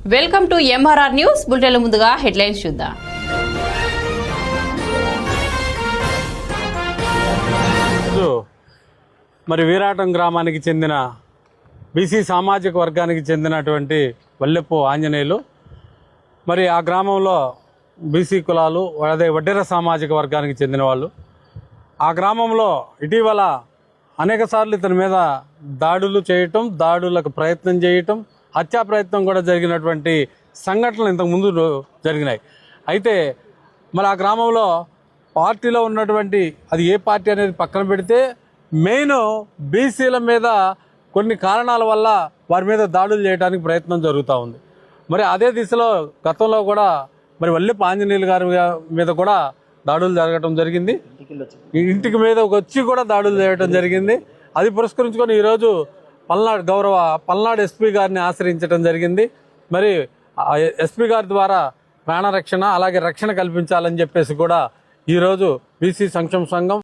Welcome to MRR news బులెటిన్ల ముందుగా headlines చూద్దాం. మరి వీరాటం గ్రామానికి చెందిన బీసీ సామాజిక వర్గానికి చెందినటువంటి వల్లెప్పు ఆంజనేయులు మరి ఆ గ్రామంలో బీసీ కులాలు అదే వడ్డెర సామాజిక వర్గానికి చెందిన వాళ్ళు ఆ గ్రామంలో ఇటీవల అనేక సార్లు ఇతని మీద దాడులు చేయటం, దాడులకు ప్రయత్నం చేయటం, హత్యా ప్రయత్నం కూడా జరిగినటువంటి సంఘటనలు ఇంతకుముందు జరిగినాయి. అయితే మరి ఆ గ్రామంలో పార్టీలో ఉన్నటువంటి అది ఏ పార్టీ అనేది పక్కన పెడితే మెయిన్ బీసీల మీద కొన్ని కారణాల వల్ల వారి మీద దాడులు చేయడానికి ప్రయత్నం జరుగుతూ ఉంది. మరి అదే దిశలో గతంలో కూడా మరి వల్లెప్పు ఆంజనేయులు గారి మీద కూడా దాడులు జరగడం జరిగింది. ఇంటికి మీద వచ్చి కూడా దాడులు చేయడం జరిగింది. అది పురస్కరించుకొని ఈరోజు పల్నాడు ఎస్పీ గారిని ఆశ్రయించడం జరిగింది. మరి ఎస్పీ గారి ద్వారా ప్రాణరక్షణ అలాగే రక్షణ కల్పించాలని చెప్పేసి కూడా ఈరోజు బీసీ సంక్షేమ సంఘం